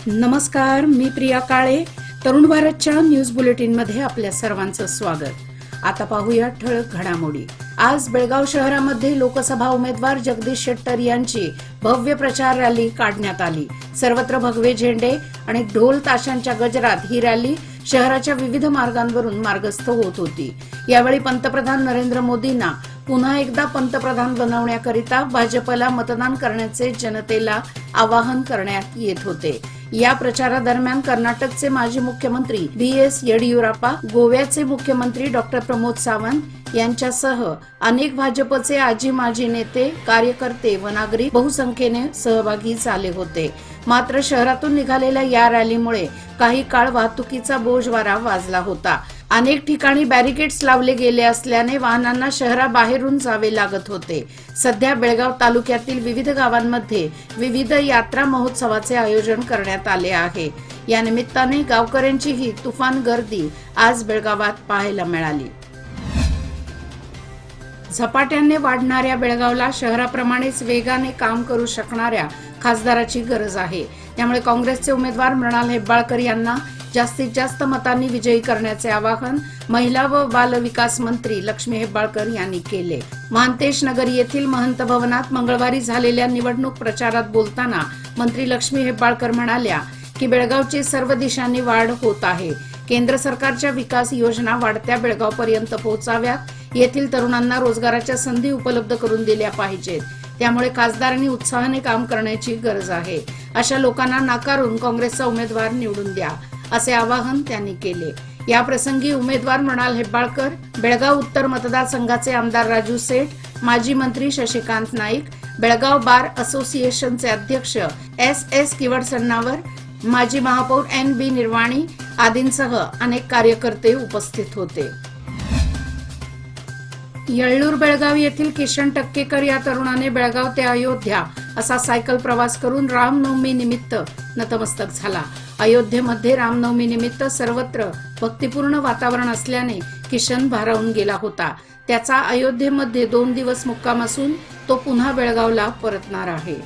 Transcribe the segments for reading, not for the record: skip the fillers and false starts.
नमस्कार, मी प्रिया काळे. तरुण भारतच्या न्यूज बुलेटिनमध्ये आपल्या सर्वांचं स्वागत. आता पाहूया ठळक घडामोडी. आज बेळगाव शहरामध्ये लोकसभा उमेदवार जगदीश शेट्टर यांची भव्य प्रचार रॅली काढण्यात आली. सर्वत्र भगवे झेंडे आणि ढोल ताशांच्या गजरात ही रॅली शहराच्या विविध मार्गांवरून मार्गस्थ होत होती. यावेळी पंतप्रधान नरेंद्र मोदींना पुन्हा एकदा पंतप्रधान बनवण्याकरिता भाजपला मतदान करण्याचे जनतेला आवाहन करण्यात येत होते. या प्रचारादरम्यान कर्नाटकचे माजी मुख्यमंत्री बी.एस. येडियुराप्पा, गोव्याचे मुख्यमंत्री डॉक्टर प्रमोद सावंत यांच्यासह अनेक भाजपचे आजी माजी नेते, कार्यकर्ते व नागरिक बहुसंख्येने सहभागी झाले होते. मात्र शहरातून निघालेल्या या रॅलीमुळे काही काळ वाहतुकीचा बोजवारा वाजला होता. अनेक ठिकाणी बॅरिकेड्स लावले गेले असल्याने वाहनांना शहराबाहेरून जावे लागत होते. सध्या बेळगाव तालुक्यातील विविध गावांमध्ये विविध यात्रा महोत्सवाचे आयोजन करण्यात आले आहे. या निमित्ताने गावकऱ्यांची ही तुफान गर्दी आज बेळगावात पाहायला मिळाली. झपाट्याने वाढणाऱ्या बेळगावला शहराप्रमाणेच वेगाने काम करू शकणाऱ्या खासदाराची गरज आहे. त्यामुळे काँग्रेसचे उमेदवार मृणाल हेब्बाळकर यांना जास्तीत जास्त मतांनी विजयी करण्याचे आवाहन महिला व बाल विकास मंत्री लक्ष्मी हेब्बाळकर यांनी केले. महांतेश नगर येथील महंत भवनात मंगळवारी झालेल्या निवडणूक प्रचारात बोलताना मंत्री लक्ष्मी हेब्बाळकर म्हणाल्या की बेळगावची सर्व दिशांनी वाढ होत आहे. केंद्र सरकारच्या विकास योजना वाढत्या बेळगावपर्यंत पोहोचाव्यात. येथील तरुणांना रोजगाराच्या संधी उपलब्ध करून दिल्या पाहिजेत. त्यामुळे खासदारांनी उत्साहाने काम करण्याची गरज आहे. अशा लोकांना नाकारून काँग्रेसचा उमेदवार निवडून द्या, असे आवाहन त्यांनी केले. या प्रसंगी उमेदवार मृणाल हेब्बाळकर, बेळगाव उत्तर मतदारसंघाचे आमदार राजू सेठ, माजी मंत्री शशिकांत नाईक, बेळगाव बार असोसिएशनचे अध्यक्ष एस. किवड सन्नावर, माजी महापौर N.B. निर्वाणी आदींसह अनेक कार्यकर्ते उपस्थित होते. येळ्ळूर बेळगाव येथील किशन टक्केकर या तरुणाने बेळगाव ते अयोध्या असा सायकल प्रवास करून रामनवमी निमित्त नतमस्तक झाला. अयोध्येमध्ये रामनवमी निमित्त सर्वत्र भक्तिपूर्ण वातावरण असल्याने किशन भारावून गेला होता. त्याचा अयोध्येमध्ये 2 दिवस मुक्काम असून तो पुन्हा बेळगावला परतणार आहे.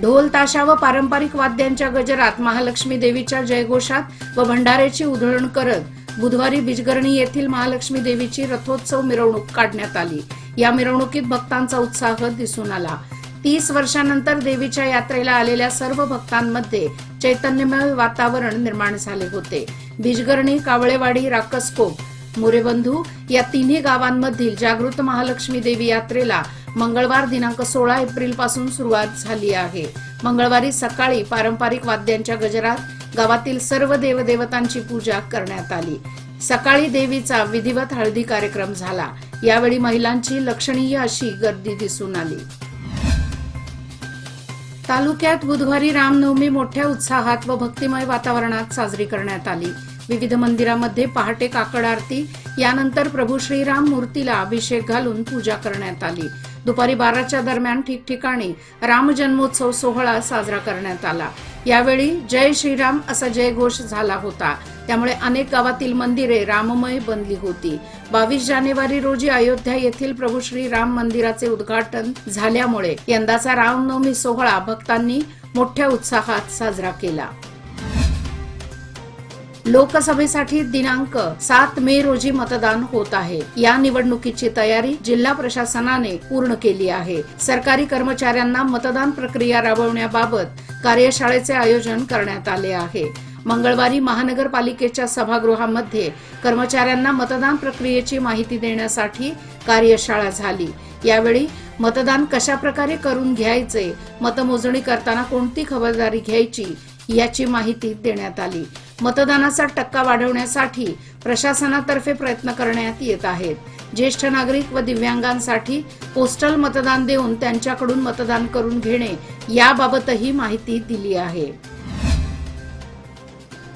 ढोल ताशा व पारंपरिक वाद्यांच्या गजरात महालक्ष्मी देवीच्या जयघोषात व भंडाऱ्याची उधळण करत बुधवारी बिजगर्णी येथील महालक्ष्मी देवीची रथोत्सव मिरवणूक काढण्यात आली. या मिरवणुकीत भक्तांचा उत्साह दिसून आला. 30 वर्षांनंतर देवीच्या यात्रेला आलेल्या सर्व भक्तांमध्ये चैतन्यमय वातावरण निर्माण झाले होते. बिजगर्णी, कावळेवाडी, राकसकोप, मोरेबंधू या तिन्ही गावांमधील जागृत महालक्ष्मी देवी यात्रेला मंगळवार दिनांक 16 एप्रिल पासून सुरुवात झाली आहे. मंगळवारी सकाळी पारंपरिक वाद्यांच्या गजरात गावातील सर्व देवदेवतांची पूजा करण्यात आली. सकाळी देवीचा विधिवत हळदी कार्यक्रम झाला. यावेळी महिलांची लक्षणीय अशी गर्दी दिसून आली. तालुक्यात बुधवारी रामनवमी मोठ्या उत्साहात व भक्तिमय वातावरणात साजरी करण्यात आली. विविध मंदिरामध्ये पहाटे काकड आरती, यानंतर प्रभू श्रीराम मूर्तीला अभिषेक घालून पूजा करण्यात आली. दुपारी 12च्या दरम्यान ठिकठिकाणी राम जन्मोत्सव सोहळा साजरा करण्यात आला. यावेळी जय श्रीराम असा जयघोष झाला होता. त्यामुळे अनेक गावातील मंदिरे राममय बनली होती. 22 जानेवारी रोजी अयोध्या येथील प्रभू श्री राम मंदिराचे उद्घाटन झाल्यामुळे यंदाचा रामनवमी सोहळा भक्तांनी मोठ्या उत्साहात साजरा केला. लोकसभेसाठी दिनांक 7 मे रोजी मतदान होत आहे. या निवडणुकीची तयारी जिल्हा प्रशासनाने पूर्ण केली आहे. सरकारी कर्मचाऱ्यांना मतदान प्रक्रिया राबवण्याबाबत कार्यशाळेचे आयोजन करण्यात आले आहे. मंगळवारी महानगरपालिकेच्या सभागृहामध्ये कर्मचाऱ्यांना मतदान प्रक्रियेची माहिती देण्यासाठी कार्यशाळा झाली. यावेळी मतदान कशा प्रकारे करून घ्यायचे, मतमोजणी करताना कोणती खबरदारी घ्यायची याची माहिती देण्यात आली. मतदानाचा टक्का वाढवण्यासाठी प्रशासनातर्फे प्रयत्न करण्यात येत आहेत. ज्येष्ठ नागरिक व दिव्यांगांसाठी पोस्टल मतदान देऊन त्यांच्याकडून मतदान करून घेणे याबाबतही माहिती दिली आहे.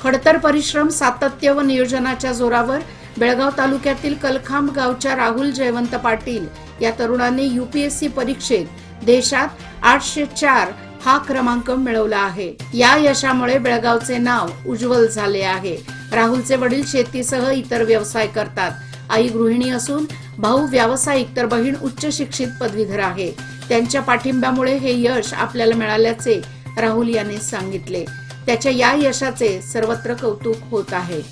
खडतर परिश्रम, सातत्य व नियोजनाच्या जोरावर बेळगाव तालुक्यातील कलखांब गावच्या राहुल जयवंत पाटील या तरुणाने UPSC परीक्षेत देशात 804 हा क्रमांक मिळवला आहे. या यशामुळे बेळगावचे नाव उज्ज्वल झाले आहे. राहुलचे वडील शेतीसह इतर व्यवसाय करतात. आई गृहिणी असून भाऊ व्यावसायिक तर बहीण उच्च शिक्षित पदवीधर आहे. त्यांच्या पाठिंब्यामुळे हे यश आपल्याला मिळाल्याचे राहुल यांनी सांगितले. त्याच्या या यशाचे सर्वत्र कौतुक होत आहे.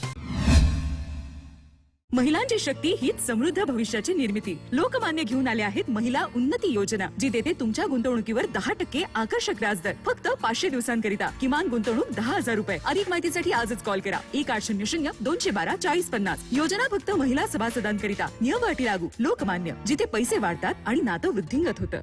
महिलांची शक्ती हीच समृद्ध भविष्याची निर्मिती. लोकमान्य घेऊन आले आहेत महिला उन्नती योजना, जी देते तुमच्या गुंतवणुकीवर 10% आकर्षक व्याजदर फक्त 500 दिवसांकरिता. किमान गुंतवणूक 10,000 रुपये. अधिक माहितीसाठी आजच कॉल करा 1800-212-4050. योजना फक्त महिला सभासदांकरिता. नियम अटी लागू. लोकमान्य, जिथे पैसे वाढतात आणि नातं वृद्धिंगत होतं.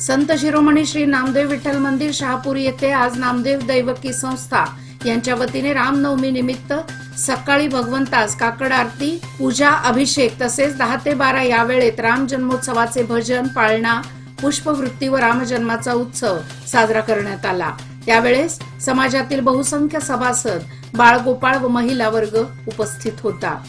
संत शिरोमणी श्री नामदेव विठ्ठल मंदिर शहापूर येथे आज नामदेव दैवकी संस्था यांच्या वतीने रामनवमी निमित्त सकाळी भगवंतास काकड आरती, पूजा, अभिषेक तसेच 10 ते 12 या वेळेत राम जन्मोत्सवाचे भजन, पाळणा, पुष्पवृत्ती व रामजन्माचा उत्सव साजरा करण्यात आला. त्यावेळेस समाजातील बहुसंख्य सभासद, बाळगोपाळ व महिला वर्ग उपस्थित होता.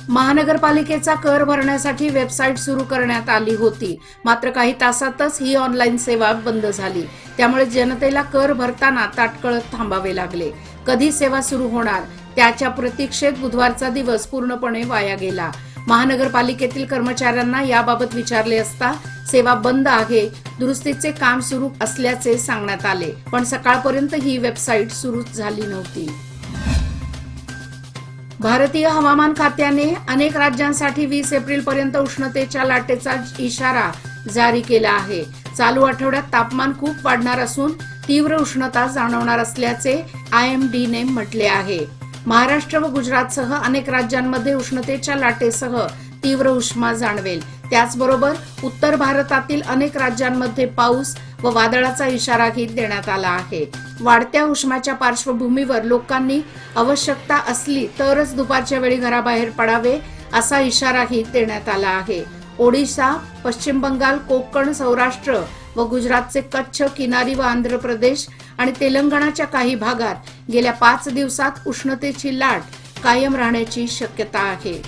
महानगरपालिकेचा कर भरण्यासाठी वेबसाईट सुरू करण्यात आली होती, मात्र काही तासातच ही ऑनलाईन सेवा बंद झाली. त्यामुळे जनतेला कर भरताना ताटकळत थांबावे लागले. कधी सेवा सुरू होणार त्याच्या प्रतीक्षेत बुधवारचा दिवस पूर्णपणे वाया गेला. महानगरपालिकेतील कर्मचाऱ्यांना याबाबत विचारले असता सेवा बंद आहे, दुरुस्तीचे काम सुरू असल्याचे सांगण्यात आले, पण सकाळपर्यंत ही वेबसाईट सुरू झाली नव्हती. भारतीय हवामान खात्याने अनेक राज्यांसाठी 20 एप्रिल पर्यंत उष्णतेच्या लाटेचा इशारा जारी केला आहे. चालू आठवड्यात तापमान खूप वाढणार असून तीव्र उष्णता जाणवणार असल्याचे IMDने म्हटले आहे. महाराष्ट्र व गुजरातसह अनेक राज्यांमध्ये उष्णतेच्या लाटेसह तीव्र उष्मा जाणवेल. त्याचबरोबर उत्तर भारतातील अनेक राज्यांमध्ये पाऊस व वादळाचा इशाराही देण्यात आला आहे. वाढत्या उष्माच्या पार्श्वभूमीवर लोकांनी आवश्यकता असली तरच दुपारच्या वेळी घराबाहेर पडावे असा इशाराही देण्यात आला आहे. ओडिशा, पश्चिम बंगाल, कोकण, सौराष्ट्र व गुजरातचे कच्छ, किनारी व आंध्र प्रदेश आणि तेलंगणाच्या काही भागात गेल्या 5 दिवसात उष्णतेची लाट कायम राहण्याची शक्यता आहे.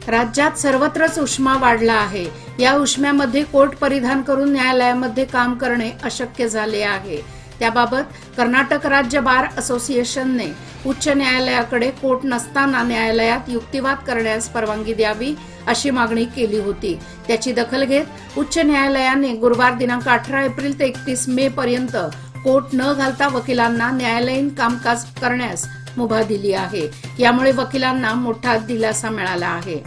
राज्यात सर्वत्रच उष्मा वाढला आहे. या उष्म्यामध्ये कोट परिधान करून न्यायालयामध्ये काम करणे अशक्य झाले आहे. त्याबाबत कर्नाटक राज्य बार असोसिएशनने उच्च न्यायालयाकडे कोट नसताना न्यायालयात युक्तिवाद करण्यास परवानगी द्यावी अशी मागणी केली होती. त्याची दखल घेत उच्च न्यायालयाने गुरुवार दिनांक 18 एप्रिल ते 31 मे पर्यंत कोट न घालता वकिलांना न्यायालयीन कामकाज करण्यास मुभा दिली आहे. यामुळे वकिलांना मोठा दिलासा मिळाला आहे.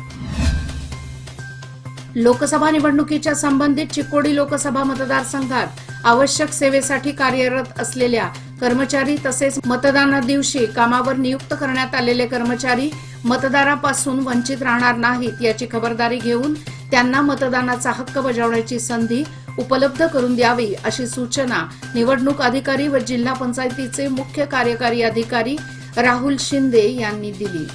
लोकसभा निवडणुकीच्या संबंधित चिकोडी लोकसभा मतदारसंघात आवश्यक सेवेसाठी कार्यरत असलेल्या कर्मचारी तसेच मतदाना दिवशी कामावर नियुक्त करण्यात आलेले कर्मचारी मतदारापासून वंचित राहणार नाहीत याची खबरदारी घेऊन त्यांना मतदानाचा हक्क बजावण्याची संधी उपलब्ध करून द्यावी अशी सूचना निवडणूक अधिकारी व जिल्हा पंचायतीचे मुख्य कार्यकारी अधिकारी राहुल शिंदे यांनी दिली.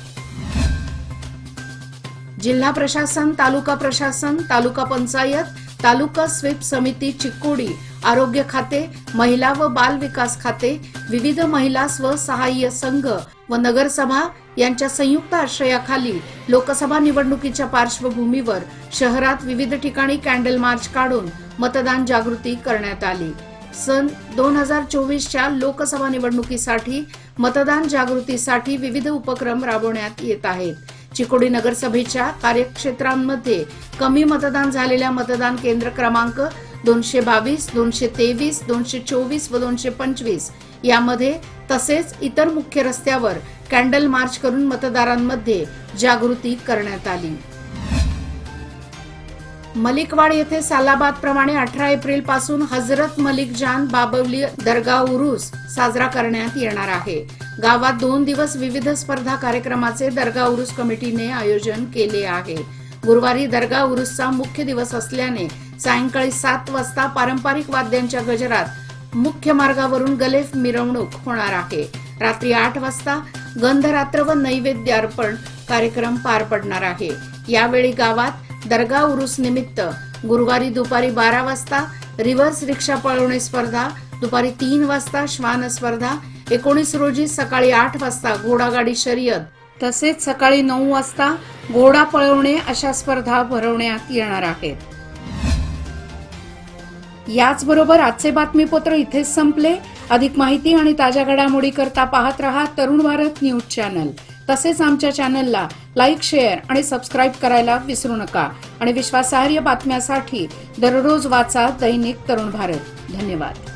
जिल्हा प्रशासन, तालुका प्रशासन, तालुका पंचायत, तालुका स्वीप समिती चिकोडी, आरोग्य खाते, महिला व बाल विकास खाते, विविध महिला स्वसहाय्य संघ व नगरसभा यांच्या संयुक्त आश्रयाखाली लोकसभा निवडणुकीच्या पार्श्वभूमीवर शहरात विविध ठिकाणी कॅन्डल मार्च काढून मतदान जागृती करण्यात आली. सन 2024च्या लोकसभा निवडणुकीसाठी मतदान जागृतीसाठी विविध उपक्रम राबवण्यात येत आहेत. चिकोडी नगरसभेच्या कार्यक्षेत्रांमध्ये कमी मतदान झालेल्या मतदान केंद्र क्रमांक 222, 223, 224 व 225 यामध्ये तसेच इतर मुख्य रस्त्यावर कॅन्डल मार्च करून मतदारांमध्ये जागृती करण्यात आली. मलिकवाड येथे सालाबाद प्रमाणे 18 एप्रिल पासून हजरत मलिक जान बाबवली दर्गा उरूस साजरा करण्यात येणार आहे. गावात 2 दिवस विविध स्पर्धा कार्यक्रमाचे दर्गा उरूस कमिटीने आयोजन केले आहे. गुरुवारी दर्गा उरूसचा मुख्य दिवस असल्याने सायंकाळी 7 वाजता पारंपरिक वाद्यांच्या गजरात मुख्य मार्गावरून गलेफ मिरवणूक होणार आहे. रात्री 8 वाजता गंधरात्र व नैवेद्य अर्पण कार्यक्रम पार पडणार आहे. यावेळी गावात दर्गा उरूस निमित्त गुरुवारी दुपारी 12 वाजता रिव्हर्स रिक्षा पळवणे स्पर्धा, दुपारी 3 वाजता श्वान स्पर्धा, 19 रोजी सकाळी 8 वाजता घोडागाडी शर्यत तसेच सकाळी 9 वाजता घोडा पळवणे अशा स्पर्धा भरवण्यात येणार आहेत. याचबरोबर आजचे बातमीपत्र इथेच संपले. अधिक माहिती आणि ताज्या घडामोडी करता पाहत रहा तरुण भारत न्यूज चॅनल. तसेच आमच्या चॅनलला लाईक, शेअर आणि सबस्क्राईब करायला विसरू नका आणि विश्वासार्ह बातम्यासाठी दररोज वाचा दैनिक तरुण भारत. धन्यवाद.